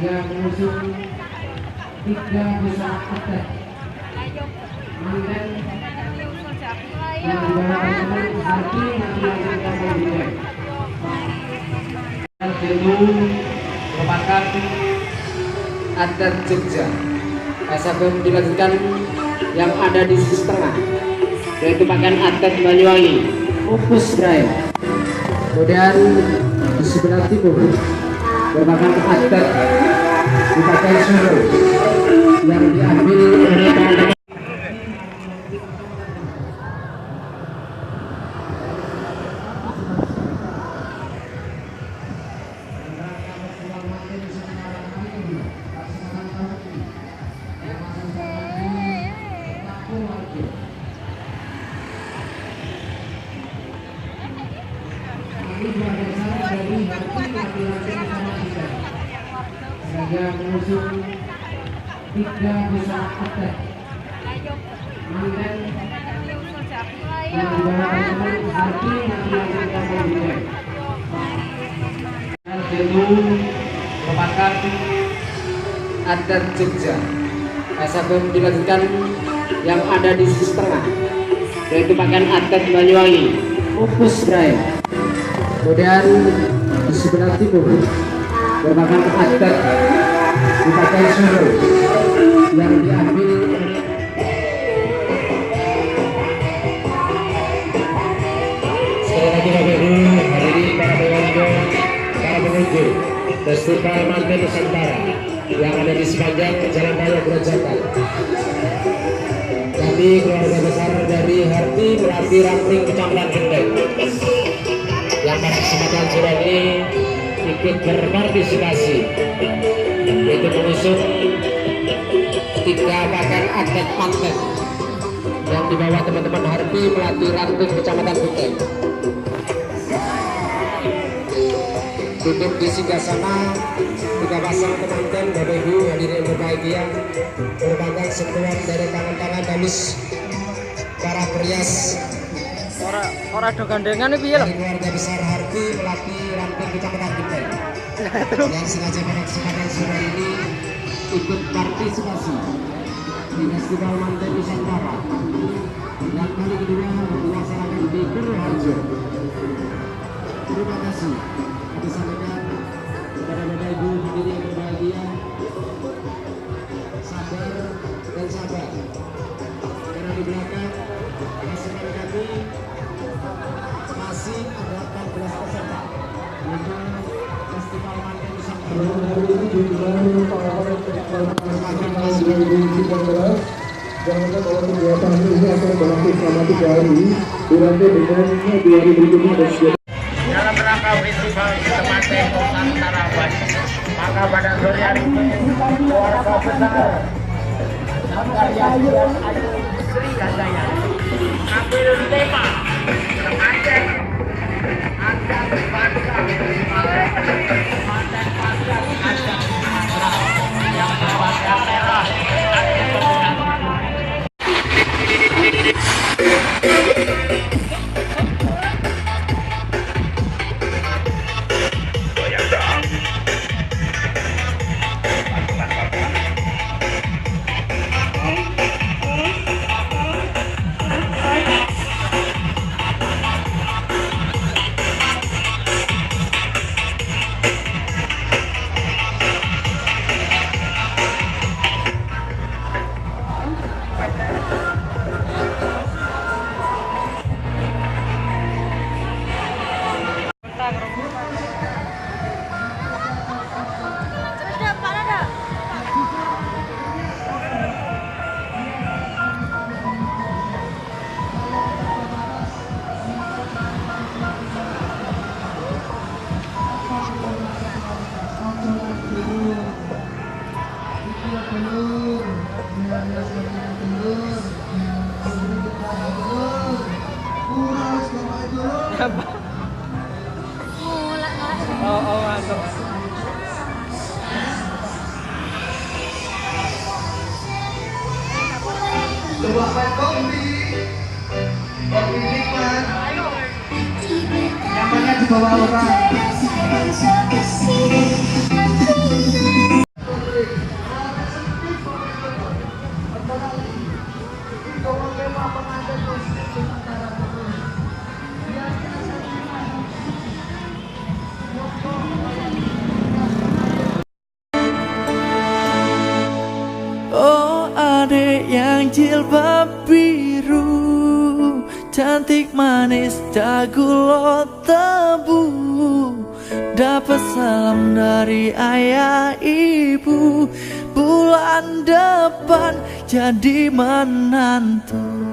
Yang mengusung 3 besar atet manten yang dibawakan Hati dan Jemu merupakan adat Jogja. Sebelum dilanjutkan yang ada di sisi tengah, yaitu pakaian adat Banyuwangi Opus Bray. Kemudian di sebelah timur merupakan adat dipakai Solo yang diambil oleh teman-teman. Yang mengusung 3 besar atet manten yang dibawakan Hati dan Jemu merupakan adat Jogja. Sebelum dilanjutkan yang ada di sisi tengah, yaitu pakaian adat Banyuwangi Opus Bray. Kemudian di sebelah timur merupakan adat dipakai Solo yang diambil oleh sekali lagi Bapak Ibu, hari ini para pengunjung, para pengunjung Festival Manten Nusantara yang ada di sepanjang Jalan Raya Grojogan. Kami keluarga besar dari Harti Melati Ranting Kecamatan Genteng yang pada kesempatan sore ini ikut berpartisipasi, yaitu mengusung 3 pakaian adat manten yang dibawa teman-teman Harti Melati Ranting Kecamatan Genteng. Duduk di sebelah sana 3 pasang pengantin Bapak Ibu hadirin berbahagia, merupakan sentuhan dari tangan-tangan halus para perias Ora do gandengan piye lho? Keluarga besar Harti Melati Ranting Kecamatan Genteng yang sengaja pada kesempatan sore ini ikut partisipasi di Festival Manten Nusantara yang kali kedua dilaksanakan di Purwoharjo. Terima kasih disampaikan kepada Bapak Ibu hadirin yang berbahagia, sabar dan sabar karena di belakang pasukan kami masih ada 14 peserta untuk Festival Manten Nusantara. Hari ini digelar para Festival Manten Nusantara 2019. Jangan lupa bahwa kegiatan ini akan berlangsung selama 3 hari. Dilanjut dengan 2 hari berikutnya dan dalam rangka festival Manten Nusantara, maka pada sore hari ini keluarga besar Karya Ayu Sri Handaya ambil tema Manten adat bangsa, Manten adat bangsa yang berwarna merah dan pemenang. Oh, mantap. Coba main kopi nikmat. Nyamannya di bawah orang. Oh adek yang jilbab biru, cantik manis dagu lo tebu, dapat salam dari ayah ibu, bulan depan jadi menantu.